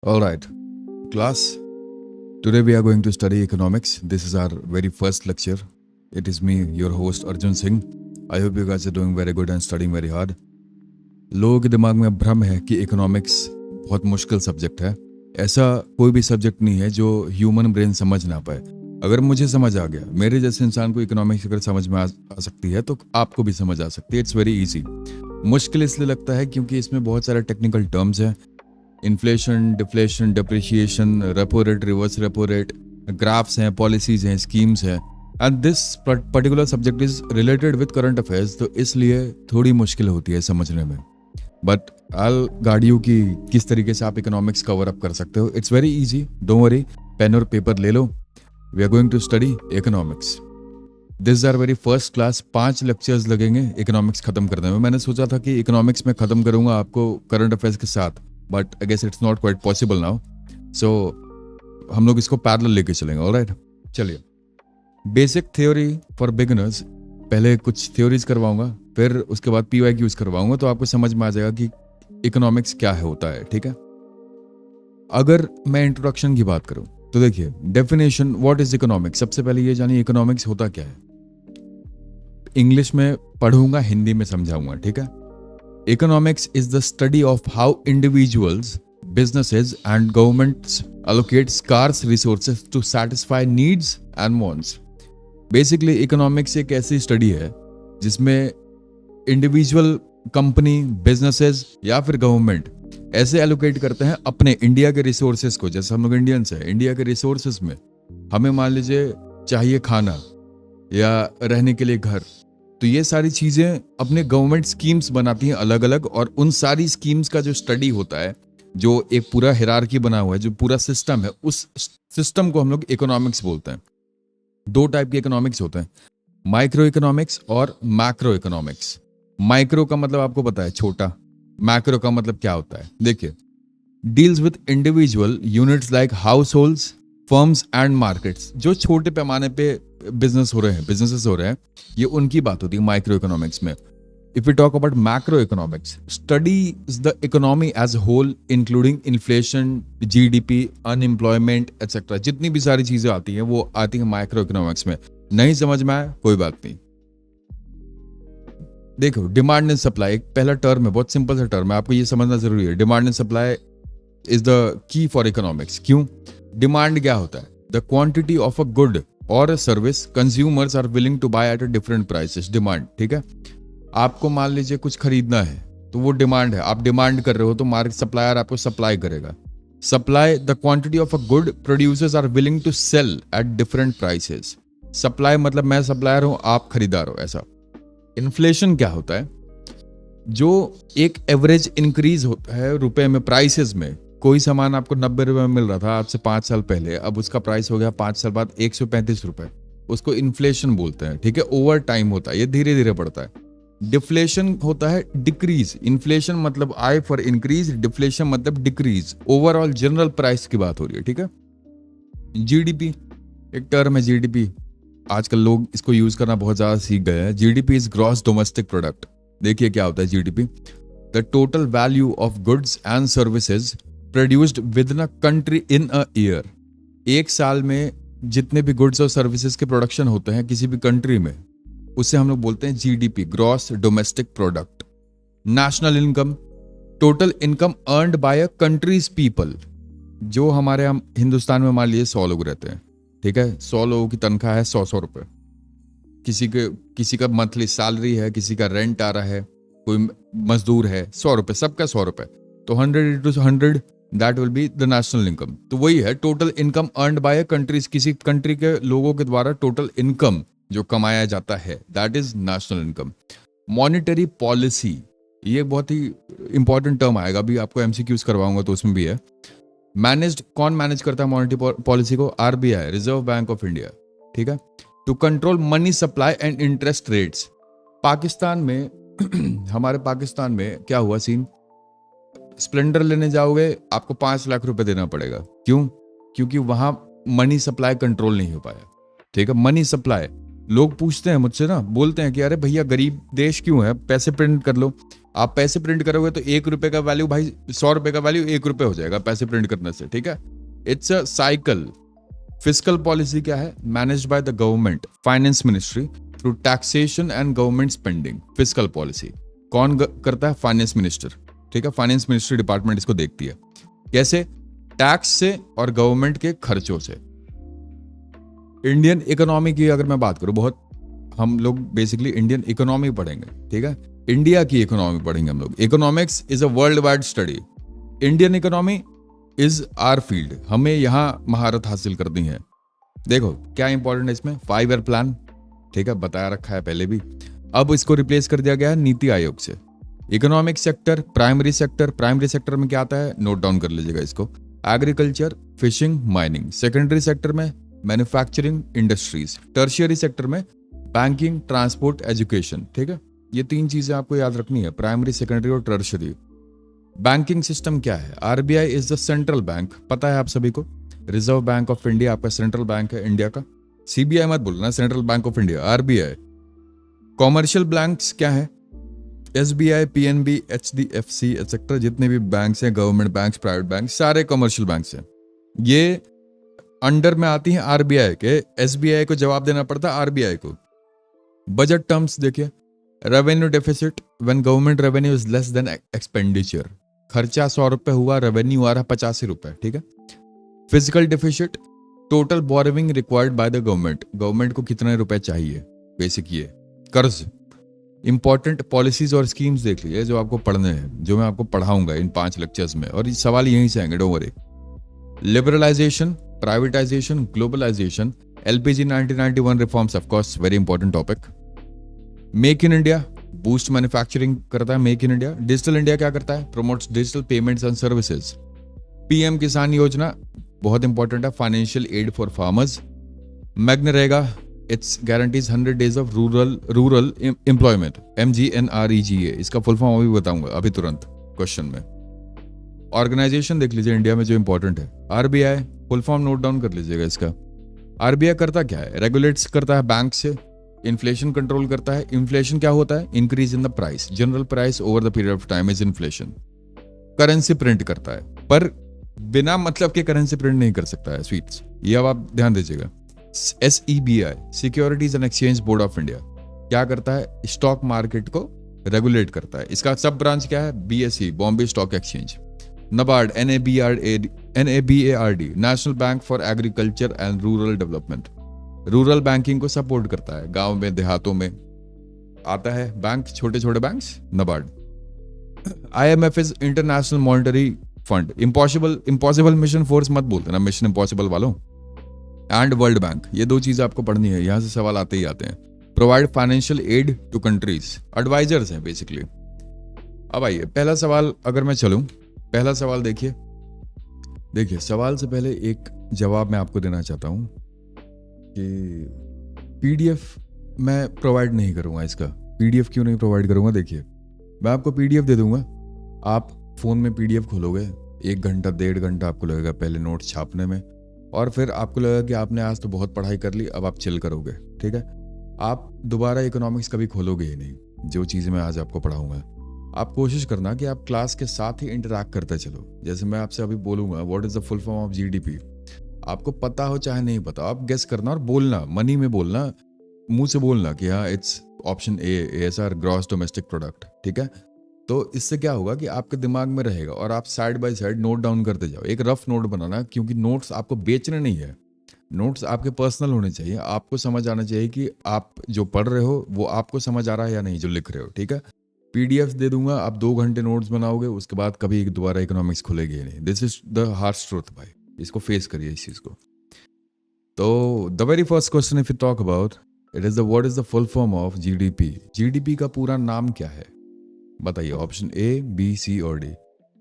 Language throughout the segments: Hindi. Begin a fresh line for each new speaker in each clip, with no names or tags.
All right, class. Today we are going to study economics. This is our very first lecture. It is me, your host Arjun Singh. I hope you guys are doing very good and studying very hard. लोगों के दिमाग में भ्रम है कि इकोनॉमिक्स बहुत मुश्किल सब्जेक्ट है. ऐसा कोई भी सब्जेक्ट नहीं है जो ह्यूमन ब्रेन समझ ना पाए. अगर मुझे समझ आ गया, मेरे जैसे इंसान को इकोनॉमिक्स अगर समझ में आ सकती है तो आपको भी समझ आ सकती है. It's very easy. मुश्किल इसलिए लगता है क्योंकि इसमें बहुत सारे टेक्निकल टर्म्स हैं. Inflation, deflation, depreciation, repo rate, reverse repo rate, graphs हैं, पॉलिसीज हैं, स्कीम्स हैं. And this particular subject is related with current affairs, तो इसलिए थोड़ी मुश्किल होती है समझने में. बट आई गाइड यू कि किस तरीके से आप इकोनॉमिक्स कवर अप कर सकते हो. It's very easy. Don't worry, pen और पेपर ले लो. We are going to study economics. This are very first class. 5 lectures लगेंगे इकोनॉमिक्स खत्म करने में. मैंने सोचा था कि इकोनॉमिक्स में खत्म करूंगा आपको करंट अफेयर्स के साथ, but I guess it's not quite possible now. So हम लोग इसको पैरेलल लेके चलेंगे. ऑलराइट, चलिए. Basic theory for beginners. पहले कुछ थ्योरीज करवाऊंगा, फिर उसके बाद PYQs करवाऊंगा, तो आपको समझ में आ जाएगा कि इकोनॉमिक्स क्या है होता है. ठीक है. अगर मैं इंट्रोडक्शन की बात करूं तो देखिए, डेफिनेशन व्हाट इज इकोनॉमिक्स. सबसे पहले ये जानिए इकोनॉमिक्स होता क्या है. इंग्लिश में पढ़ूंगा, हिंदी में समझाऊंगा. ठीक है. Economics is the study of how individuals, businesses, and governments allocate scarce resources to satisfy needs and wants. Basically, economics एक ऐसी स्टडी है जिसमें इंडिविजुअल कंपनी, बिजनेसेस या फिर गवर्नमेंट ऐसे एलोकेट करते हैं अपने इंडिया के रिसोर्सेज को. जैसे हम लोग इंडियंस हैं, इंडिया के रिसोर्सेज में हमें मान लीजिए चाहिए खाना या रहने के लिए घर, तो ये सारी चीजें अपने गवर्नमेंट स्कीम्स बनाती हैं अलग अलग. और उन सारी स्कीम्स का जो स्टडी होता है, जो एक पूरा हिरार्की बना हुआ है, जो पूरा सिस्टम है, उस सिस्टम को हम लोग इकोनॉमिक्स बोलते हैं. 2 टाइप के इकोनॉमिक्स होते हैं, माइक्रो इकोनॉमिक्स और मैक्रो इकोनॉमिक्स. माइक्रो का मतलब आपको पता है, छोटा. मैक्रो का मतलब क्या होता है, देखिए. Deals with individual units like house holds, firms and markets. जो छोटे पैमाने पे बिजनेस हो रहे हैं, बिजनेसेस हो रहे हैं, ये उनकी बात होती है माइक्रो इकोनॉमिक्स में. If you talk about macro economics, studies the economy as whole including inflation, GDP, unemployment etcetera. जितनी भी सारी चीजें आती हैं वो आती हैं माइक्रो इकोनॉमिक्स में. नहीं समझ में आया कोई बात नहीं. देखो, डिमांड एंड सप्लाई एक पहला टर्म है, बहुत सिंपल सा टर्म है, आपको ये समझना जरूरी है. Demand and supply is the key for economics. क्यों? डिमांड क्या होता है? The quantity of a good और service consumers are willing to buy at a different prices. Demand, ठीक है. आपको मान लीजिए कुछ खरीदना है, तो वो डिमांड है. आप डिमांड कर रहे हो तो मार्केट सप्लायर आपको सप्लाई करेगा. Supply, the quantity of a good producers are willing to sell at different prices. Supply मतलब मैं सप्लायर हूं, आप खरीदार हो, ऐसा. इन्फ्लेशन क्या होता है? जो एक एवरेज इंक्रीज होता है रुपए में, प्राइसेस में. कोई सामान आपको 90 रुपए में मिल रहा था आज से 5 साल पहले, अब उसका प्राइस हो गया 5 साल बाद 135 रुपए. उसको इन्फ्लेशन बोलते हैं. ठीक है. ओवर टाइम होता है, ये धीरे धीरे बढ़ता है. डिफ्लेशन होता है डिक्रीज. इन्फ्लेशन मतलब आई फॉर इंक्रीज, डिफ्लेशन मतलब डिक्रीज. ओवरऑल जनरल प्राइस की बात हो रही है. ठीक है. GDP एक टर्म है. GDP आजकल लोग इसको यूज करना बहुत ज्यादा सीख गए हैं. GDP is gross domestic product. देखिए क्या होता है GDP. The total value of goods and services produced with in a country in a year. एक साल में जितने भी गुड्स और सर्विसेज के प्रोडक्शन होते हैं किसी भी कंट्री में, उसे हम लोग बोलते हैं GDP, gross domestic product. National income, total income earned bye अ कंट्रीज पीपल. जो हमारे हम हिंदुस्तान में मान लीजिए 100 लोग रहते हैं. ठीक है. 100 लोगों की तनख्वाह है 100 रुपए. किसी का मंथली सैलरी है, किसी का रेंट आ रहा है, कोई मजदूर है, 100 रुपए, सबका 100 रुपए. तो 100 into 100 that will be the national income. तो वही है total income earned bye countries. किसी कंट्री के लोगों के द्वारा टोटल इनकम जो कमाया जाता है, that is national income. Monetary policy, ये बहुत ही इंपॉर्टेंट टर्म आएगा, अभी आपको MCQs करवाऊंगा तो उसमें भी है. मैनेज्ड, कौन मैनेज करता है मॉनिटरी पॉलिसी को? RBI, Reserve bank of India. ठीक है. To control money supply and interest rates. Pakistan में हमारे पाकिस्तान में क्या हुआ सीन? स्प्लेंडर लेने जाओगे आपको 5 लाख रुपए देना पड़ेगा. क्यों? क्योंकि वहां मनी सप्लाई कंट्रोल नहीं हो पाया. ठीक है. मनी सप्लाई लोग पूछते हैं मुझसे ना, बोलते हैं कि अरे भैया गरीब देश क्यों है, पैसे प्रिंट कर लो। आप पैसे प्रिंट करोगे तो 1 रुपए का वैल्यू भाई 100 रुपए का वैल्यू 1 रुपए हो जाएगा पैसे प्रिंट करने से, ठीक है। It's a cycle. Fiscal policy क्या है? Managed by the government, finance ministry, through taxation and government spending. Fiscal policy कौन करता है? फाइनेंस मिनिस्टर, ठीक है। फाइनेंस मिनिस्ट्री डिपार्टमेंट इसको देखती है। कैसे? टैक्स से और गवर्नमेंट के खर्चों से। इंडियन इकोनॉमी की अगर मैं बात करूं, बहुत हम लोग बेसिकली इंडियन इकोनॉमी पढ़ेंगे, ठीक है। इंडिया की इकोनॉमी पढ़ेंगे हम लोग। Economics is a world wide study. Indian economy is our field. हमें यहां महारत हासिल करनी है। देखो क्या इंपॉर्टेंट है इसमें, 5 ईयर प्लान, ठीक है, बताया रखा है पहले भी। अब इसको रिप्लेस कर दिया गया है नीति आयोग से। Economic sector, primary sector, primary sector में क्या आता है, नोट डाउन कर लीजिएगा इसको, agriculture, fishing, mining. Secondary sector में मैन्युफैक्चरिंग, इंडस्ट्रीज। टर्शियरी सेक्टर में बैंकिंग, ट्रांसपोर्ट, एजुकेशन, ठीक है। ये 3 चीजें आपको याद रखनी है, प्राइमरी, सेकेंडरी और टर्शियरी। बैंकिंग सिस्टम क्या है? RBI is the central bank, पता है आप सभी को। रिजर्व बैंक ऑफ इंडिया आपका सेंट्रल बैंक है इंडिया का। सीबीआई मत बोलना, central bank of India, RBI. Commercial banks क्या है? एसबीआई, पीएनबी, एचडीएफसी एक्सेट्रा, जितने भी बैंक्स हैं, गवर्नमेंट बैंक्स, प्राइवेट बैंक, सारे कमर्शियल बैंक्स हैं। ये अंडर में आती हैं आरबीआई के। एसबीआई को जवाब देना पड़ता है आरबीआई को। बजट टर्म्स देखिए, revenue deficit when government revenue is less than expenditure. खर्चा 100 रुपए हुआ, रेवेन्यू आ रहा 85 रुपए, ठीक है। Physical deficit, total borrowing required by the government. Government को कितने रुपए चाहिए, बेसिक ये। कर्ज। इंपॉर्टेंट पॉलिसीज और स्कीम्स देख लीजिए जो आपको पढ़ने हैं, जो मैं आपको पढ़ाऊंगा इन 5 लेक्चर्स में, और ये सवाल यहीं से आएंगे, don't worry. Liberalisation, privatisation, globalisation, LPG 1991 reforms, of course very important topic. Make in India, boost manufacturing करता है make in India. Digital India क्या करता है? Promotes digital payments and services. PM Kisan योजना बहुत इंपॉर्टेंट है, financial aid for farmers. MGNREGA, it's guarantees 100 days of rural employment, MGNREGA। इसका फुल फॉर्म अभी बताऊंगा, अभी तुरंत क्वेश्चन में। ऑर्गेनाइजेशन देख लीजिए इंडिया में जो इंपॉर्टेंट है, RBI, full form note down कर लीजिएगा इसका। आरबीआई करता क्या है? रेगुलेट्स करता है बैंक से, इन्फ्लेशन कंट्रोल करता है। इन्फ्लेशन क्या होता है? Increase in the price, general price over the period of time is inflation. Currency print करता है, पर बिना मतलब के करेंसी प्रिंट नहीं कर सकता है, स्वीट्स, ये अब आप ध्यान दीजिएगा। SEBI, securities and Exchange Board of India, क्या करता है? स्टॉक मार्केट को रेगुलेट करता है। इसका सब ब्रांच क्या है? BSE, Bombay stock exchange. NABARD, NABARD, national Bank for agriculture and Rural development, rural banking को सपोर्ट करता है। गांव में, देहातों में आता है बैंक, छोटे छोटे banks, NABARD. IMF is international monetary fund. Impossible mission force मत बोलते ना, मिशन इम्पॉसिबल वालों। एंड वर्ल्ड बैंक, ये 2 चीजें आपको पढ़नी है, यहां से सवाल आते ही आते हैं। Provide financial aid to countries, advisers हैं बेसिकली। अब आइए पहला सवाल अगर मैं चलूं, पहला सवाल देखिए सवाल से पहले एक जवाब मैं आपको देना चाहता हूं कि PDF मैं प्रोवाइड नहीं करूंगा। इसका PDF क्यों नहीं प्रोवाइड करूंगा? देखिए मैं आपको PDF दे दूंगा, आप फोन में PDF खोलोगे, 1 घंटा 1.5 घंटा आपको लगेगा पहले नोट्स छापने में, और फिर आपको लगेगा कि आपने आज तो बहुत पढ़ाई कर ली, अब आप चिल करोगे, ठीक है। आप दोबारा इकोनॉमिक्स कभी खोलोगे ही नहीं। जो चीज़ें मैं आज आपको पढ़ाऊंगा, आप कोशिश करना कि आप क्लास के साथ ही इंटरैक्ट करते चलो। जैसे मैं आपसे अभी बोलूंगा what is the full form of GDP, आपको पता हो चाहे नहीं पता, आप गेस करना और बोलना, मनी में बोलना, मुंह से बोलना कि हाँ it's option A, ASR, gross domestic product, ठीक है। तो इससे क्या होगा कि आपके दिमाग में रहेगा और आप side by side note down करते जाओ। एक रफ नोट बनाना, क्योंकि नोट्स आपको बेचने नहीं है, नोट्स आपके पर्सनल होने चाहिए। आपको समझ आना चाहिए कि आप जो पढ़ रहे हो वो आपको समझ आ रहा है या नहीं, जो लिख रहे हो, ठीक है। PDF दे दूंगा, आप 2 घंटे नोट्स बनाओगे, उसके बाद कभी दोबारा इकोनॉमिक्स खुलेगी ही नहीं। This is the harsh truth भाई, इसको फेस करिए इस चीज को। तो the very first question if you talk about it is the what is the full form of GDP। GDP का पूरा नाम क्या है बताइए? ऑप्शन A, B, C और D।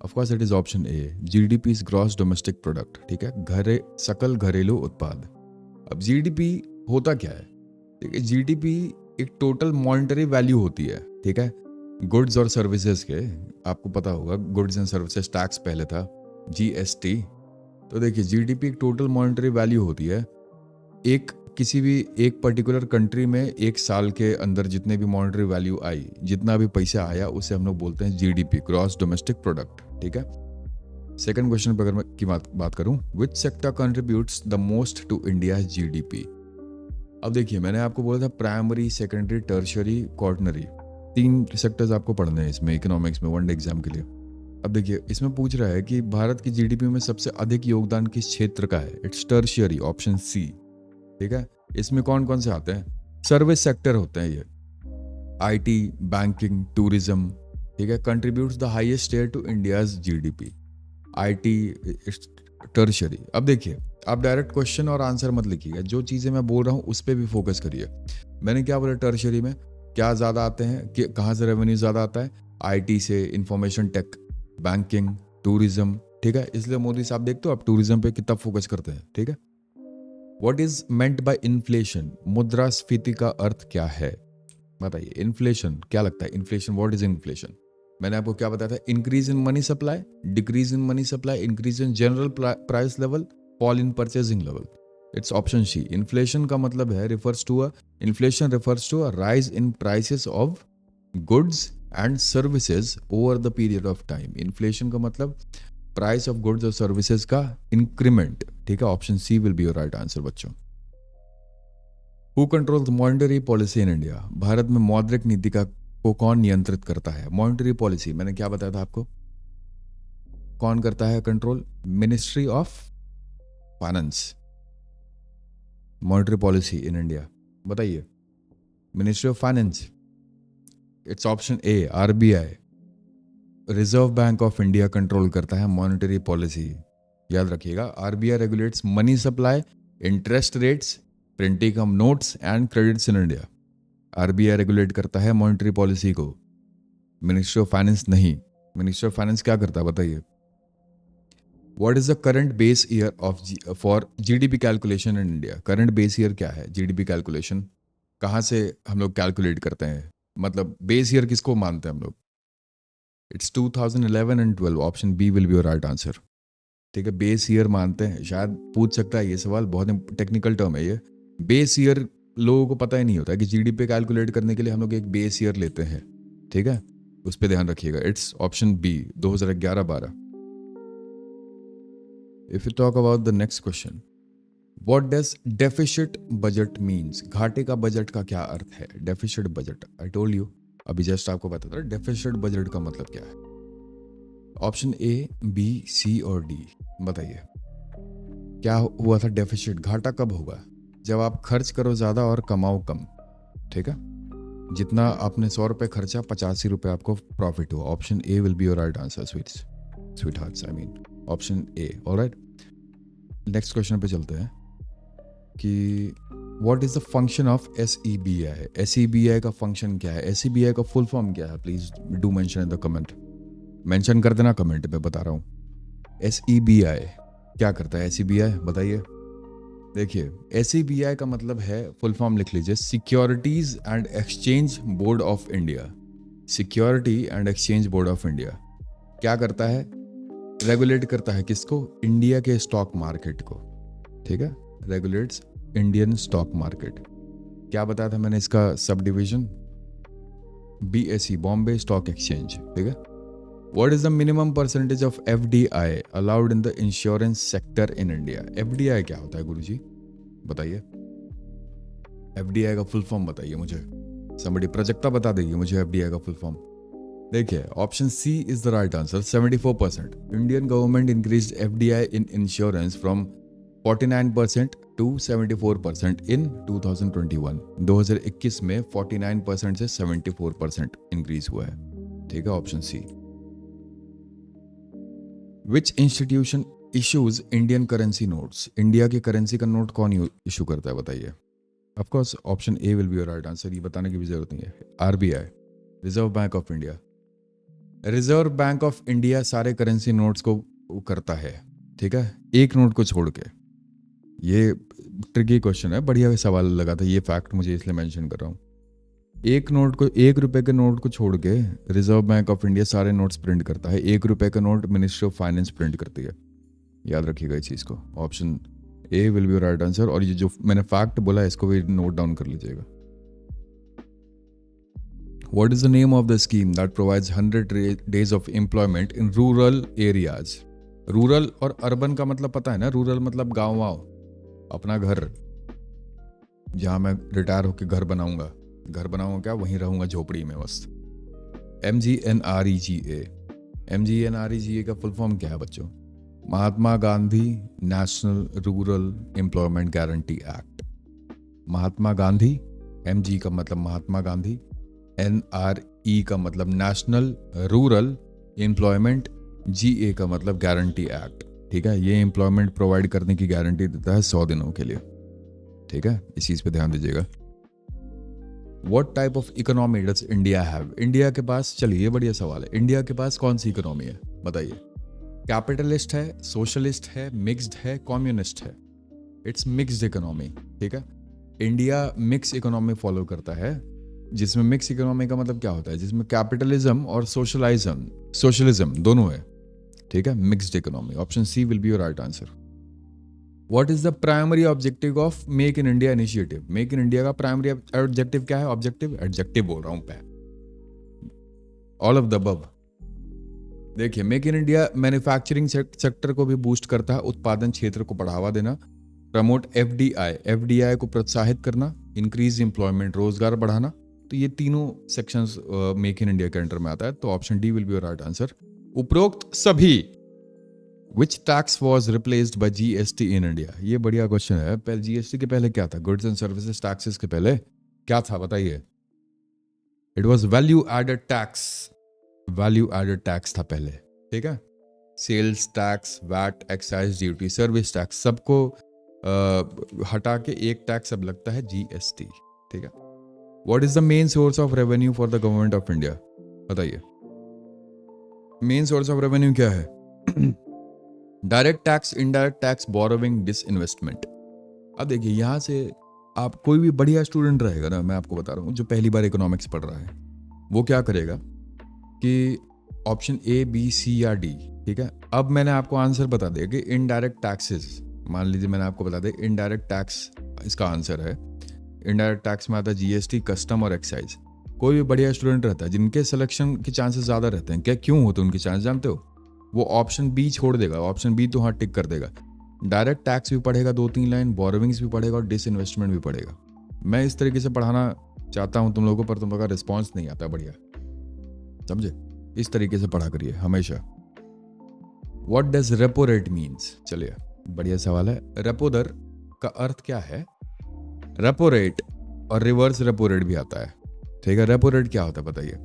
Of course it is option A, GDP is gross domestic product, ठीक है, सकल घरेलू उत्पाद। अब GDP होता क्या है? देखिए GDP एक टोटल मॉनिटरी वैल्यू होती है, ठीक है, गुड्स और सर्विसेज के। आपको पता होगा गुड्स एंड सर्विसेज टैक्स पहले था GST। तो देखिए GDP एक टोटल मॉनिटरी वैल्यू होती है, एक किसी भी एक पर्टिकुलर कंट्री में एक साल के अंदर जितने भी मॉनेटरी वैल्यू आई, जितना भी पैसा आया, उसे हम लोग बोलते हैं जीडीपी, ग्रॉस डोमेस्टिक प्रोडक्ट। ठीक है। सेकंड क्वेश्चन पर अगर मैं की बात करूं, which sector contributes the most to India GDP. अब देखिए, मैंने आपको बोला था primary, secondary, tertiary, quaternary, 3 sectors आपको पढ़ने हैं इसमें इकोनॉमिक्स में वन डे एग्जाम के लिए। अब देखिए, इसमें पूछ रहा है कि भारत की जीडीपी में सबसे अधिक योगदान किस क्षेत्र का है। It's tertiary, option C. ठीक है। इसमें कौन कौन से आते हैं? सर्विस सेक्टर होते हैं ये, आईटी, बैंकिंग, टूरिज्म। ठीक है। Contributes the highest share to India's GDP, IT, tertiary. अब देखिए, आप डायरेक्ट क्वेश्चन और आंसर मत लिखिएगा, जो चीज़ें मैं बोल रहा हूँ उस पर भी फोकस करिए। मैंने क्या बोला, टर्शियरी में क्या ज़्यादा आते हैं, कि कहाँ से रेवेन्यू ज़्यादा आता है? आईटी से, इंफॉर्मेशन टेक, बैंकिंग, टूरिज्म। ठीक है। इसलिए मोदी साहब देखते हो आप टूरिज्म पे कितना फोकस करते हैं। ठीक है। What is meant by inflation, मुद्रास्फीति का अर्थ क्या है? बताइए, इन्फ्लेशन क्या लगता है? Inflation, what is inflation? मैंने आपको क्या बताया था? Increase in money supply, decrease in money supply, increase in general price level, fall in purchasing level. It's option C. Inflation का मतलब है inflation refers to a rise in prices of goods and services over the period of time. Inflation का मतलब प्राइस ऑफ गुड्स और सर्विसेज का इंक्रीमेंट। ठीक है। Option C will be your right answer बच्चों। Who controls monetary policy in India, Bharat में मौद्रिक नीति को कौन नियंत्रित करता है? मॉनेटरी पॉलिसी मैंने क्या बताया था आपको, कौन करता है control? Ministry of finance. Monetary policy in India बताइए, ministry of finance. It's option A, RBI. Reserve bank of India control करता है मॉनेटरी पॉलिसी। याद रखिएगा, RBI regulates money supply, interest rates, printing of notes and credits in India. RBI regulate करता है मॉनेटरी पॉलिसी को, मिनिस्ट्री ऑफ फाइनेंस नहीं। मिनिस्ट्री ऑफ फाइनेंस क्या करता है बताइए? What is the current base year of for GDP calculation in India? Current base year क्या है? जीडीपी कैलकुलेशन कहाँ से हम लोग कैलकुलेट करते हैं, मतलब बेस ईयर किसको मानते हैं हम लोग? It's 2011 and 12। Option B will be your right answer. ठीक है। बेस ईयर मानते हैं, शायद पूछ सकता है ये सवाल, बहुत टेक्निकल टर्म है ये। बेस ईयर लोगों को पता ही नहीं होता कि जीडीपी कैलकुलेट करने के लिए हम लोग एक बेस ईयर लेते हैं। ठीक है, उस पर ध्यान रखिएगा। It's option B, 2011-12। If you talk about the next question, what does deficit budget means? घाटे का बजट का क्या अर्थ है? Deficit budget, I told you, अभी जस्ट आपको पता था डेफिसिट बजट का मतलब क्या है। ऑप्शन ए, बी, सी और डी। बताइए क्या हुआ था डेफिसिट, घाटा कब होगा? जब आप खर्च करो ज़्यादा और कमाओ कम। ठीक है। जितना आपने 100 रुपये खर्चा, 85 रुपये आपको प्रॉफिट हुआ। Option A will be your right answer sweet hearts, I mean option A. Alright, next question पे चलते हैं कि what is the function of SEBI? SEBI का फंक्शन क्या है? SEBI का फुल फॉर्म क्या है? Please do mention in the comment, mention कर देना कमेंट पे, बता रहा हूँ। SEBI क्या करता है? SEBI बताइए। देखिए, SEBI का मतलब है, फुल फॉर्म लिख लीजिए, securities and Exchange Board of India. Security and Exchange Board of India क्या करता है? रेगुलेट करता है किसको? इंडिया के स्टॉक मार्केट को। ठीक है, रेगुलेट्स इंडियन स्टॉक मार्केट। क्या बताया था मैंने इसका sub division? BSE, Bombay stock exchange. ठीक है। What is the minimum percentage of FDI allowed in the insurance sector in India? FDI क्या होता है गुरुजी? बताइए। FDI का फुल फॉर्म बताइए मुझे। Somebody प्रोजेक्टा बता देगी मुझे FDI का फुल फॉर्म। देखिए, option C is the right answer, 74%। Indian government increased FDI in insurance from 49% to 74% in 2021। 2021 में 49% से 74% इंक्रीज हुआ है। ठीक है, option C. Which institution issues Indian currency notes? India की करेंसी का नोट कौन इशू करता है बताइए? Of course option A will be your right answer, ये बताने की भी जरूरत नहीं है। RBI, Reserve bank of India. Reserve bank of India सारे करेंसी नोट्स को करता है। ठीक है, एक नोट को छोड़ के। ये ट्रिकी क्वेश्चन है, बढ़िया सवाल लगा था, ये फैक्ट मुझे इसलिए मेंशन कर रहा हूँ। एक नोट को, 1 रुपए के नोट को छोड़ के रिजर्व बैंक ऑफ इंडिया सारे नोट्स प्रिंट करता है। 1 रुपए का note ministry of finance print करती है। याद रखिएगा इस चीज़ को। Option A will B right answer. और ये जो मैंने फैक्ट बोला है इसको भी नोट डाउन कर लीजिएगा। What is the name of the scheme that provides 100 days of employment in rural areas? Rural और अर्बन का मतलब पता है ना? रूरल मतलब गाँव वाँव, अपना घर, जहाँ मैं रिटायर होकर घर बनाऊंगा क्या, वहीं रहूंगा झोपड़ी में बस। MGNREGA। MGNREGA का फुल फॉर्म क्या है बच्चों? Mahatma Gandhi national rural employment guarantee act. Mahatma Gandhi, MG का मतलब महात्मा गांधी, NRE का मतलब नेशनल रूरल एम्प्लॉयमेंट, GA का मतलब गारंटी एक्ट। ठीक है, ये एम्प्लॉयमेंट प्रोवाइड करने की गारंटी देता है 100 दिनों के लिए। ठीक है, इस चीज पे ध्यान दीजिएगा। What type of economy does India have? India के पास, चलिए ये बढ़िया सवाल है, इंडिया के पास कौन सी इकोनॉमी है बताइए? कैपिटलिस्ट है, सोशलिस्ट है, मिक्स्ड है, कम्युनिस्ट है? It's mixed economy. ठीक है, इंडिया मिक्स इकोनॉमी फॉलो करता है, जिसमें मिक्स इकोनॉमी का मतलब क्या होता है? जिसमें कैपिटलिज्म और सोशलिज्म दोनों है। ठीक है, mixed economy. Option C will be your right answer. What is the primary objective of make in India initiative? Make in India का प्राइमरी ऑब्जेक्टिव क्या है? एडजेक्टिव बोल रहा हूं मैं, ऑल ऑफ द अबव। देखिए, make in India manufacturing sector को भी बूस्ट करता है, उत्पादन क्षेत्र को बढ़ावा देना, प्रमोट FDI को प्रोत्साहित करना, इंक्रीज एम्प्लॉयमेंट रोजगार बढ़ाना। तो ये तीनों सेक्शंस मेक इन इंडिया के अंडर में आता है। तो option D will be your right answer. उपरोक्त सभी which tax was replaced by GST in India? ये बढ़िया क्वेश्चन है। पहले GST के पहले क्या था? गुड्स एंड सर्विसेज टैक्सेस के पहले क्या था बताइए? It was value added tax था पहले। ठीक है, sales tax, VAT, excise duty, service tax, सबको हटा के एक टैक्स अब लगता है GST। ठीक है, what is the main source of revenue for the government of India? बताइए, मेन सोर्स ऑफ रेवेन्यू क्या है? Direct tax, indirect tax, borrowing, disinvestment. अब देखिए, यहां से आप कोई भी बढ़िया स्टूडेंट रहेगा ना, मैं आपको बता रहा हूं, जो पहली बार इकोनॉमिक्स पढ़ रहा है, वो क्या करेगा कि ऑप्शन A, B, C या D। ठीक है, अब मैंने आपको आंसर बता दिया कि इनडायरेक्ट टैक्सेस, मान लीजिए मैंने आपको बता दिया इनडायरेक्ट टैक्स इसका आंसर है। इनडायरेक्ट टैक्स में आता है GST, कस्टम और एक्साइज। कोई भी बढ़िया स्टूडेंट रहता है जिनके सिलेक्शन के चांसेस ज़्यादा रहते हैं, क्या क्यों होते हैं उनके चांस जानते हो? वो ऑप्शन B छोड़ देगा, ऑप्शन B तो हाँ टिक कर देगा। डायरेक्ट टैक्स भी पढ़ेगा 2-3 लाइन, बोरोविंग्स भी पढ़ेगा और डिसइन्वेस्टमेंट भी पढ़ेगा। मैं इस तरीके से पढ़ाना चाहता हूँ तुम लोगों को, पर तुम लोगों का रिस्पॉन्स नहीं आता बढ़िया, समझे? इस तरीके से पढ़ा करिए हमेशा। What does repo rate means? चलिए, बढ़िया सवाल है। रेपो दर का अर्थ क्या है? रेपो रेट और रिवर्स रेपो रेट भी आता है। ठीक है, रेपो रेट क्या होता है बताइए?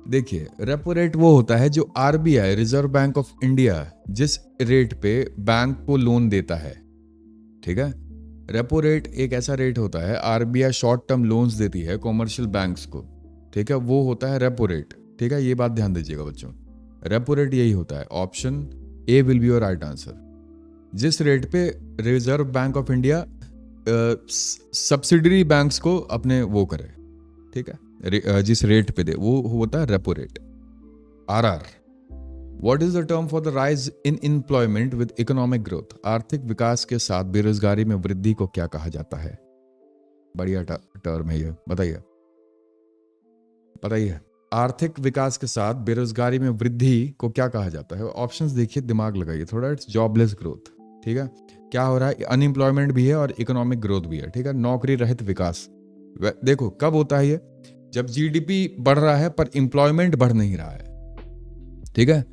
देखिए, रेपो रेट वो होता है जो RBI, Reserve bank of India, जिस रेट पे बैंक को लोन देता है। ठीक है, रेपो रेट एक ऐसा रेट होता है, RBI शॉर्ट टर्म लोन्स देती है कॉमर्शियल बैंक्स को। ठीक है, वो होता है रेपो रेट। ठीक है, ये बात ध्यान दीजिएगा बच्चों, रेपो रेट यही होता है। Option A will be your right answer. जिस रेट पे reserve bank of India subsidiary banks को अपने वो करे, ठीक है, जिस रेट पे दे, वो होता है repo rate, RR। What is the term for the rise in employment with economic growth? आर्थिक विकास के साथ बेरोजगारी में वृद्धि को क्या कहा जाता है? बढ़िया टर्म है ये, बताइए बताइए। आर्थिक विकास के साथ बेरोजगारी में वृद्धि को क्या कहा जाता है? ऑप्शंस देखिए, दिमाग लगाइए थोड़ा। It's jobless growth. ठीक है, क्या हो रहा है? अनएम्प्लॉयमेंट भी है और इकोनॉमिक ग्रोथ भी है। ठीक है, नौकरी रहित विकास। देखो कब होता है ये? जब GDP बढ़ रहा है पर एम्प्लॉयमेंट बढ़ नहीं रहा है। ठीक है,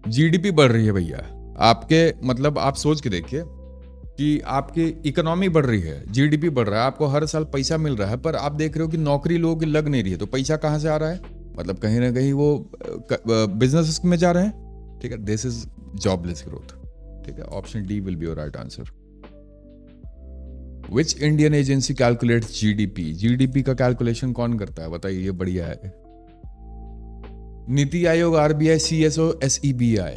GDP बढ़ रही है भैया आपके, मतलब आप सोच के देखिए कि आपकी इकोनॉमी बढ़ रही है, GDP बढ़ रहा है, आपको हर साल पैसा मिल रहा है, पर आप देख रहे हो कि नौकरी लोगों की लग नहीं रही है। तो पैसा कहां से आ रहा है? मतलब कहीं ना कहीं वो बिजनेस में जा रहे हैं। ठीक है, दिस इज जॉबलेस ग्रोथ। ठीक है, option D will be your right answer. Which Indian agency calculates GDP? GDP का कैलकुलेशन कौन करता है बताइए? ये बढ़िया है। NITI Aayog, RBI, CSO, SEBI।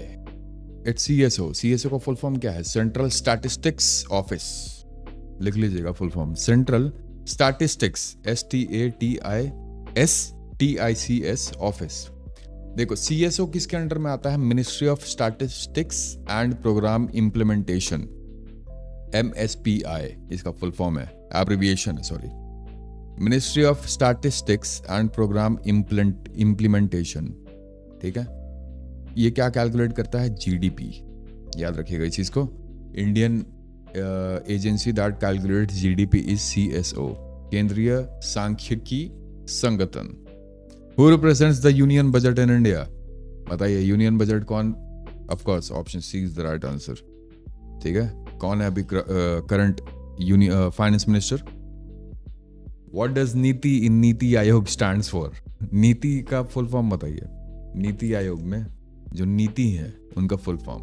It's CSO का फुल फॉर्म क्या है? Central statistics office. लिख लीजिएगा full form, central statistics, STATICS office. देखो, CSO किसके अंडर में आता है? Ministry of statistics and programme implementation. MSPI इसका फुल फॉर्म है, एब्रिविएशन है, sorry, ministry of statistics and programme implementation. ठीक है, ये क्या कैलकुलेट करता है? जीडीपी। याद रखिएगा इस चीज को। Indian agency that calculate GDP is CSO, केंद्रीय सांख्यिकी संगठन। Who represents the union budget in India? बताइए यूनियन बजट कौन? Of course option C is the right answer. ठीक है, कौन है अभी current finance minister? What does NITI Aayog stands for? नीति का फुल फॉर्म बताइए। नीति आयोग में जो नीति है उनका full form.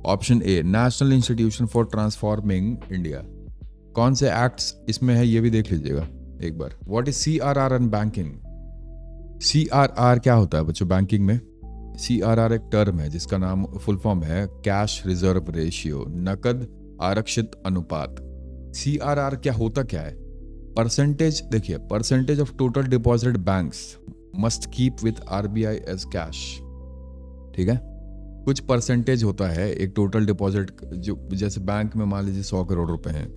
Option A, national institution for transforming India. कौन से एक्ट्स इसमें है ये भी देख लीजिएगा एक बार। What is CRR and banking? CRR क्या होता है बच्चों बैंकिंग में? CRR एक टर्म है जिसका नाम फुल फॉर्म है कैश रिजर्व रेशियो, नकद आरक्षित अनुपात। CRR क्या होता क्या है? परसेंटेज, देखिए, percentage of total deposit banks must keep with RBI as cash. ठीक है, कुछ परसेंटेज होता है एक टोटल डिपॉजिट, जो जैसे बैंक में मान लीजिए 100 करोड़ रुपए हैं,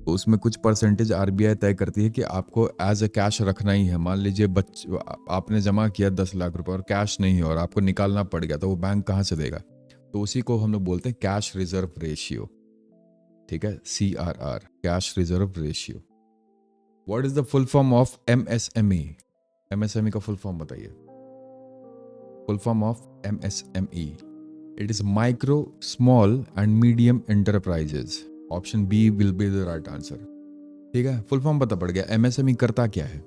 तो उसमें कुछ परसेंटेज RBI तय करती है कि आपको एज ए कैश रखना ही है। मान लीजिए आपने जमा किया 10 लाख रुपए और कैश नहीं है और आपको निकालना पड़ गया, तो वो बैंक कहाँ से देगा? तो उसी को हम लोग बोलते हैं कैश रिजर्व रेशियो। ठीक है, CRR, cash reserve ratio. What is the full form of MSME? MSME का फुल फॉर्म बताइए। Full form of MSME, it is micro, small and medium enterprises. Option B will be the right answer. ठीक है, फुल फॉर्म पता पड़ गया। MSME करता क्या है?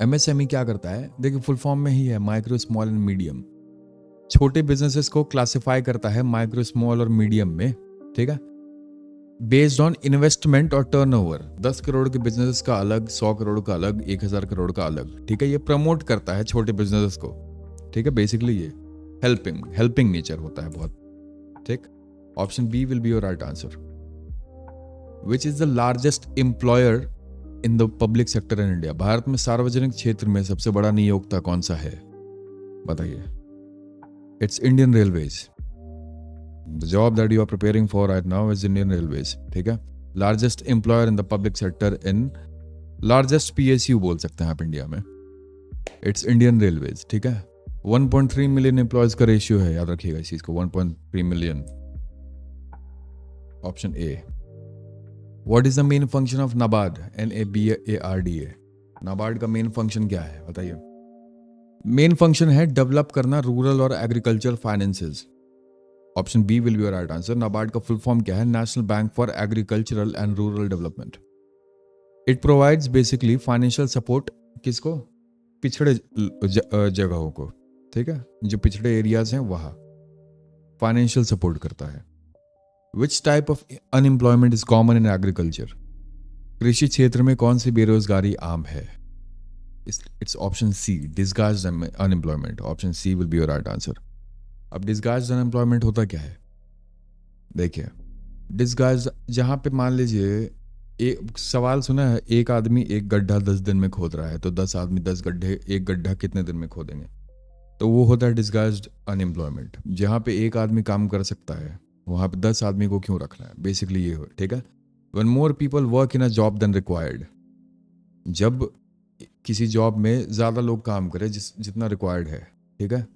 MSME क्या करता है? देखिए फुल फॉर्म में ही है, माइक्रो, स्मॉल एंड मीडियम। छोटे बिजनेसेस को क्लासिफाई करता है माइक्रो, स्मॉल और मीडियम में। ठीक है, बेस्ड ऑन इन्वेस्टमेंट और टर्नओवर। 10 करोड़ के बिजनेस का अलग, 100 करोड़ का अलग, 1000 करोड़ का अलग। ठीक है, ये प्रमोट करता है छोटे बिजनेसेस को। ठीक है, बेसिकली ये हेल्पिंग नेचर होता है बहुत। ठीक, option B will be your right answer. Which is the largest employer in the public sector in India? Bharat में सार्वजनिक क्षेत्र में सबसे बड़ा नियोक्ता कौन सा है? बताइए। It's Indian Railways. The job that you are preparing for right now is Indian Railways. ठीक है, largest employer in the public sector in, largest PSU बोल सकते हैं आप इंडिया में। It's Indian Railways. ठीक है, 1.3 मिलियन एम्प्लॉयज का रेशियो है, याद रखिएगा इस चीज को, 1.3 million. Option A. What is the main function of NABARD? NABARD। NABARD का मेन फंक्शन क्या है बताइए? मेन फंक्शन है डेवलप करना रूरल और agriculture finances. Option B will be your right answer. NABARD का फुल फॉर्म क्या है? National Bank for Agricultural and Rural Development. It provides basically financial support किसको? पिछड़े जगहों को। ठीक है, जो पिछड़े एरियाज हैं वहां फाइनेंशियल सपोर्ट करता है। Which type of unemployment is common in agriculture? कृषि क्षेत्र में कौन सी बेरोजगारी आम है? It's option C, disguised unemployment. Option C will be your right answer. अब डिस्गाइज्ड अनएम्प्लॉयमेंट होता क्या है? देखिए, डिस्गाइज्ड जहां पे मान लीजिए एक सवाल सुना है, एक आदमी एक गड्ढा 10 दिन में खोद रहा है, तो 10 आदमी 10 गड्ढे, एक गड्ढा कितने दिन में खोदेंगे? तो वो होता है डिस्गाइज्ड अनएम्प्लॉयमेंट। जहां पे एक आदमी काम कर सकता है वहां पे 10 आदमी को क्यों रखना है? बेसिकली ये हो। ठीक है, when more people work in a job than required. जब किसी जॉब में ज्यादा लोग काम करें जितना रिक्वायर्ड है। ठीक है,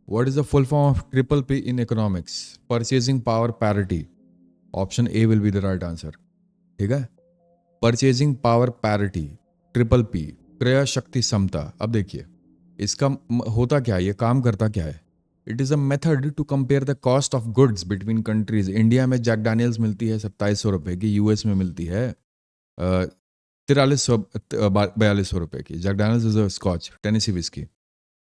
what is the full form of PPP in economics? Purchasing power parity. Option A will be the right answer. ठीक है, परचेजिंग पावर पैरिटी, PPP, क्रय शक्ति समता। अब देखिए इसका होता क्या है, ये काम करता क्या है? It is a method to compare the cost of goods between countries. India में जैक डैनियल्स मिलती है 2700 रुपए की, US में मिलती है 4300-4200 रुपए की। Jack Daniels is a scotch, Tennessee whiskey,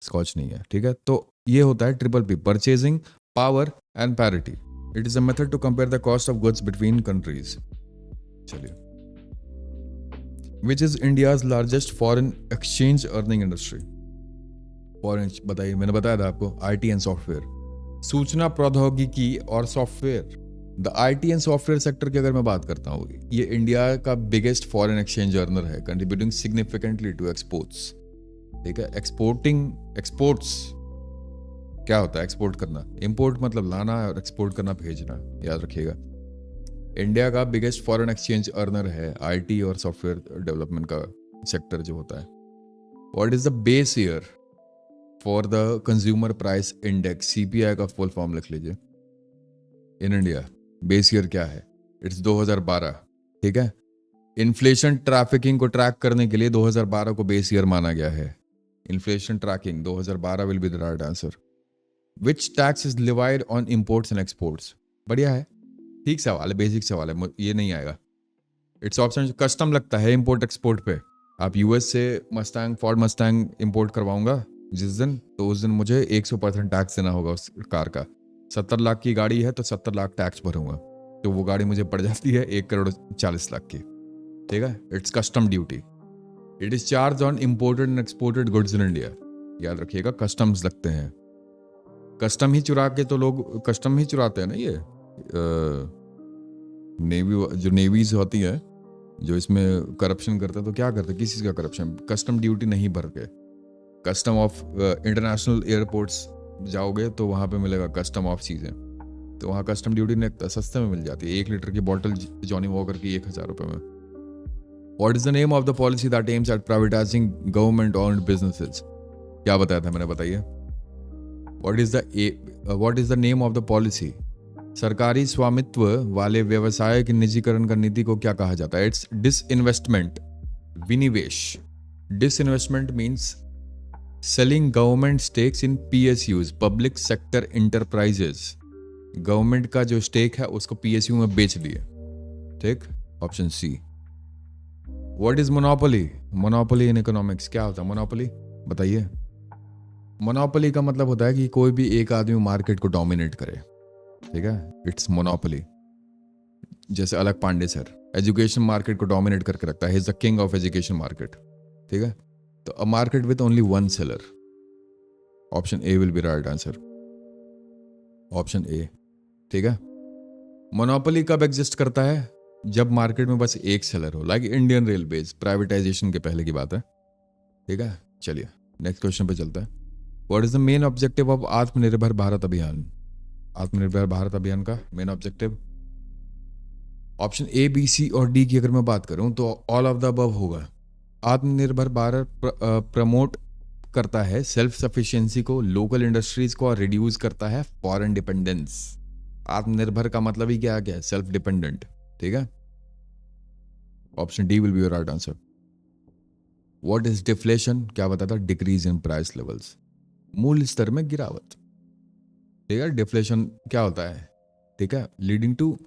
scotch नहीं है। ठीक है, तो ये होता है PPP, purchasing power and parity. It is a method to compare the cost of goods between countries. चलिए, which is India's largest foreign exchange earning industry? Foreign, बताइए, मैंने बताया था आपको, IT एंड सॉफ्टवेयर, सूचना प्रौद्योगिकी और software. The IT and software sector की अगर मैं बात करता हूँ, ये इंडिया का बिगेस्ट फॉरेन एक्सचेंज अर्नर है, कंट्रीब्यूटिंग सिग्निफिकेंटली टू एक्सपोर्ट्स। ठीक है, एक्सपोर्ट्स क्या होता है? एक्सपोर्ट करना। इंपोर्ट मतलब लाना और एक्सपोर्ट करना भेजना, याद रखिएगा। इंडिया का बिगेस्ट फॉरेन एक्सचेंज अर्नर है आईटी और सॉफ्टवेयर डेवलपमेंट का सेक्टर जो होता है। What is the base year for the consumer price index, CPI का फुल फॉर्म लिख लीजिए। इन इंडिया बेस ईयर क्या है? इट्स 2012। ठीक है, इन्फ्लेशन ट्रैफिकिंग को ट्रैक करने के लिए 2012 को बेस ईयर माना गया है। Inflation tracking 2012 will be the right answer. Which tax is levied on imports and exports? बढ़िया है, ठीक सवाल है, बेसिक सवाल है, ये नहीं आएगा। इट्स ऑप्शन कस्टम लगता है इंपोर्ट एक्सपोर्ट पे। आप यूएस से मस्टैंग, फोर्ड मस्टैंग इंपोर्ट करवाऊंगा जिस दिन, तो उस दिन मुझे 100% टैक्स देना होगा उस कार का। 70 लाख की गाड़ी है तो 70 लाख टैक्स भरूंगा, तो वो गाड़ी मुझे पड़ जाती है 1,40,00,000 की। ठीक है, it's custom duty. It is charge on imported and exported goods in India. याद रखिएगा, कस्टम्स लगते हैं। कस्टम ही चुरा के तो लोग कस्टम ही चुराते हैं ना। ये नेवी, जो नेवीज होती है जो इसमें करप्शन करते हैं, तो क्या करते हैं, किसी का करप्शन, कस्टम ड्यूटी नहीं भर के। कस्टम ऑफ इंटरनेशनल एयरपोर्ट्स जाओगे तो वहाँ पे मिलेगा कस्टम ऑफ चीज़ें, तो वहाँ कस्टम ड्यूटी ने सस्ते में मिल जाती है। 1 लीटर की बॉटल जॉनी वॉकर की 1000 रुपये में। What is the name of the policy that aims at privatising government owned businesses? क्या बताया था मैंने, बताइए। What is the name of the policy? सरकारी स्वामित्व वाले व्यवसाय के निजीकरण का नीति को क्या कहा जाता है? इट्स डिसइन्वेस्टमेंट, विनिवेश। Disinvestment means selling government stakes इन PSUs, public sector enterprises. Government का जो स्टेक है उसको पीएसयू में बेच दिए। ठीक, option C. What is monopoly? Monopoly in economics क्या होता है? मोनोपोली बताइए। मोनोपोली का मतलब होता है कि कोई भी एक आदमी मार्केट को डोमिनेट करे। ठीक है, इट्स मोनोपोली। जैसे अलग पांडे सर एजुकेशन मार्केट को डोमिनेट करके रखता है, he is the king of education market. ठीक है, तो a market with only one seller. Option A will B right answer, option A. ठीक है, मोनोपोली कब एग्जिस्ट करता है? जब मार्केट में बस एक सेलर हो, लाइक इंडियन रेलवेज, प्राइवेटाइजेशन के पहले की बात है। ठीक है, चलिए नेक्स्ट क्वेश्चन पे चलता है। What is the main objective of Atmanirbhar Bharat Abhiyan? Atmanirbhar Bharat Abhiyan का main objective, option A, B, C और डी की अगर मैं बात करूं तो ऑल ऑफ द अबव होगा। आत्मनिर्भर भारत प्रमोट करता है सेल्फ सफिशिएंसी को, लोकल इंडस्ट्रीज को, और रिड्यूस करता है फॉरेन डिपेंडेंस। आत्मनिर्भर का मतलब ही क्या है? Self dependent. ठीक है, option D will be your right answer. What is deflation? क्या बताता? डिक्रीज इन प्राइस लेवल्स, मूल्य स्तर में गिरावट। ठीक है, डिफ्लेशन क्या होता है? ठीक है, लीडिंग टू,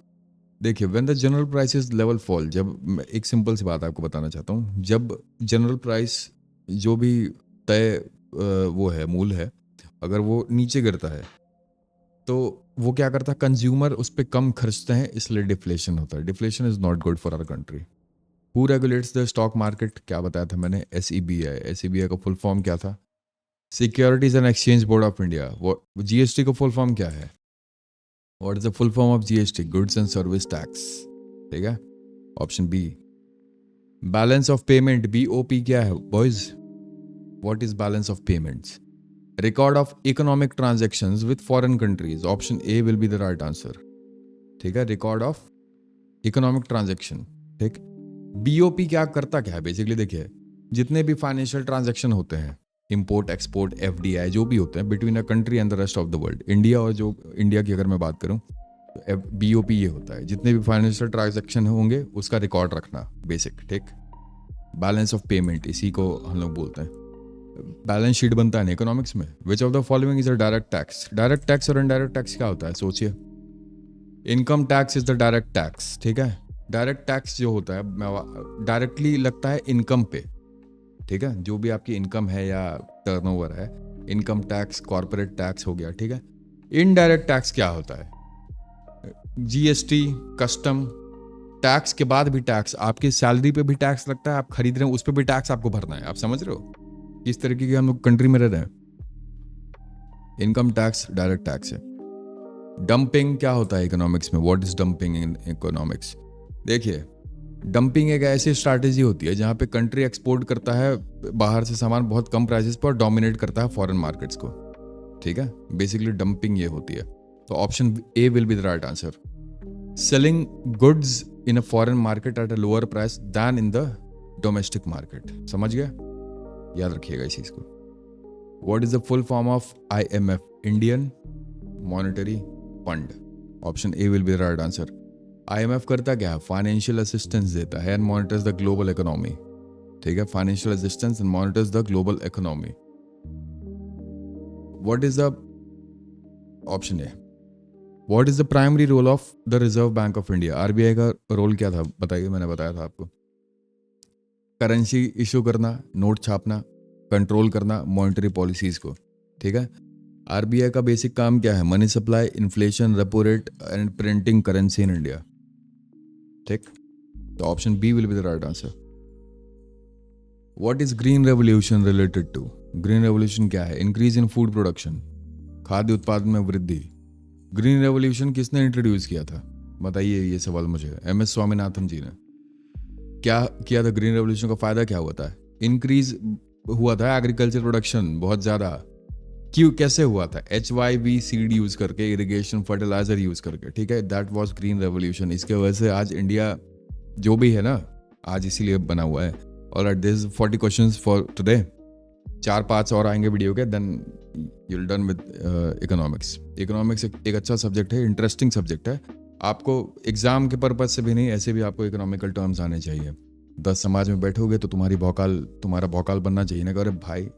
देखिए when the general prices level fall, जब मैं एक सिंपल सी बात आपको बताना चाहता हूँ, जब जनरल प्राइस जो भी तय वो है, मूल है, अगर वो नीचे गिरता है तो वो क्या करता है? कंज्यूमर उस पर कम खर्चते हैं, इसलिए डिफ्लेशन होता है। Deflation is not good for our country. Who regulates the stock market? क्या बताया था मैंने? SEBI। SEBI का फुल फॉर्म क्या था? Securities and Exchange Board of India. GST का फुल फॉर्म क्या है? What is the full form of GST? Goods and service tax. ठीक है, option B. Balance of payment, BOP क्या है boys? What is balance of payments? Record of economic transactions with foreign countries. Option A will be the right answer. ठीक है, रिकॉर्ड ऑफ इकोनॉमिक ट्रांजैक्शन। ठीक, BOP क्या करता क्या है बेसिकली? देखिए, जितने भी फाइनेंशियल ट्रांजैक्शन होते हैं, इंपोर्ट एक्सपोर्ट, FDI जो भी होते हैं between a country and the rest of the world, India और जो इंडिया की अगर मैं बात करूं तो BOP ये होता है, जितने भी फाइनेंशियल ट्रांजैक्शन होंगे उसका रिकॉर्ड रखना, बेसिक। ठीक, बैलेंस ऑफ पेमेंट इसी को हम लोग बोलते हैं। बैलेंस शीट बनता है ना इकोनॉमिक्स में। Which of the following is a direct tax? Direct tax और इनडायरेक्ट टैक्स क्या होता है? सोचिए। Income tax is the direct tax. ठीक है, डायरेक्ट टैक्स जो होता है डायरेक्टली लगता है इनकम पे। ठीक है, जो भी आपकी इनकम है या टर्नओवर है, इनकम टैक्स, कॉर्पोरेट टैक्स हो गया। ठीक है, इनडायरेक्ट टैक्स क्या होता है? GST, कस्टम, टैक्स के बाद भी टैक्स, आपकी सैलरी पे भी टैक्स लगता है, आप खरीद रहे हो उस पर भी टैक्स आपको भरना है। आप समझ रहे हो किस तरीके की हम लोग कंट्री में रह रहे हैं? इनकम टैक्स डायरेक्ट टैक्स है। डंपिंग क्या होता है इकोनॉमिक्स में? What is dumping in economics? देखिए, डंपिंग एक ऐसी स्ट्रैटेजी होती है जहां पे कंट्री एक्सपोर्ट करता है बाहर से सामान बहुत कम प्राइसेस पर, डोमिनेट करता है फॉरेन मार्केट्स को। ठीक है, बेसिकली डंपिंग ये होती है। तो option A will be the right answer. selling goods in a foreign market at a lower price than in the domestic market. समझ गया? याद रखिएगा इस चीज को. What is the full form of IMF? Indian Monetary Fund. Option A will be the right answer. IMF करता क्या है? फाइनेंशियल असिस्टेंस देता है and monitors the global economy. ठीक है, financial assistance and monitors the global economy. What is the option A, what is the primary role of the Reserve bank of India? RBI का रोल क्या था बताइए. मैंने बताया था आपको, करेंसी इशू करना, नोट छापना, कंट्रोल करना मॉनेटरी पॉलिसीज को. ठीक है, आरबीआई का बेसिक काम क्या है? Money supply, inflation, repo rate and printing currency in India. ठीक, तो option B will be the right answer. What is green revolution related to? Green revolution क्या है? इंक्रीज इन फूड प्रोडक्शन, खाद्य उत्पादन में वृद्धि. ग्रीन रेवोल्यूशन किसने इंट्रोड्यूस किया था बताइए? ये सवाल मुझे MS स्वामीनाथन जी ने. क्या किया था? ग्रीन रेवोल्यूशन का फायदा क्या हुआ था? इंक्रीज हुआ था एग्रीकल्चर प्रोडक्शन बहुत ज्यादा. क्यों, कैसे हुआ था? HYV सीड यूज करके, इरिगेशन, फर्टिलाइजर यूज करके. ठीक है, दैट वाज ग्रीन रेवोल्यूशन. इसके वजह से आज इंडिया जो भी है ना, आज इसीलिए बना हुआ है. Alright, this 40 questions for today. 4-5 और आएंगे वीडियो के, then you will done with economics. Economics एक अच्छा सब्जेक्ट है, इंटरेस्टिंग सब्जेक्ट है. आपको एग्जाम के पर्पज से भी नहीं, ऐसे भी आपको इकोनॉमिकल टर्म्स आने चाहिए. 10 समाज में बैठोगे तो तुम्हारा भौकाल बनना चाहिए ना. अरे भाई,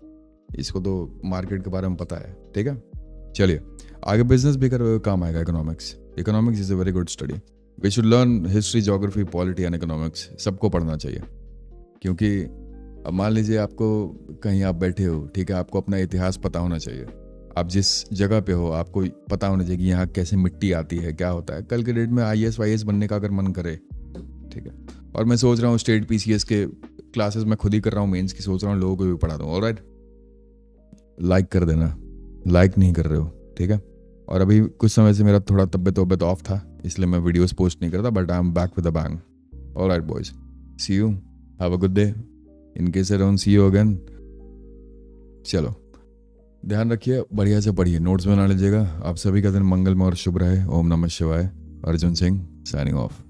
इसको तो मार्केट के बारे में पता है. ठीक है, चलिए आगे बिजनेस भी कर काम आएगा economics. Economics is a very good study. We should learn history, geography, polity and economics. सबको पढ़ना चाहिए, क्योंकि अब मान लीजिए आपको कहीं आप बैठे हो, ठीक है, आपको अपना इतिहास पता होना चाहिए. आप जिस जगह पे हो आपको पता होना चाहिए कि यहाँ कैसे मिट्टी आती है, क्या होता है. कल के डेट में IAS वाईएएस बनने का अगर मन करे, ठीक है. और मैं सोच रहा हूँ स्टेट PCS के क्लासेस मैं खुद ही कर रहा हूँ, मेंस की सोच रहा हूँ लोगों को भी पढ़ा दूँ. ऑलराइट, लाइक कर देना, लाइक नहीं कर रहे हो. ठीक है, और अभी कुछ समय से मेरा थोड़ा तबियत ऑफ था, इसलिए मैं वीडियोस पोस्ट नहीं करता, but I am back with a bang. Alright boys, see you, have a good day. In case I don't see you again, चलो ध्यान रखिए, बढ़िया से पढ़िए, नोट्स बना लीजिएगा. आप सभी का दिन मंगलमय और शुभ रहे. ओम नमः शिवाय. Arjun Singh signing off.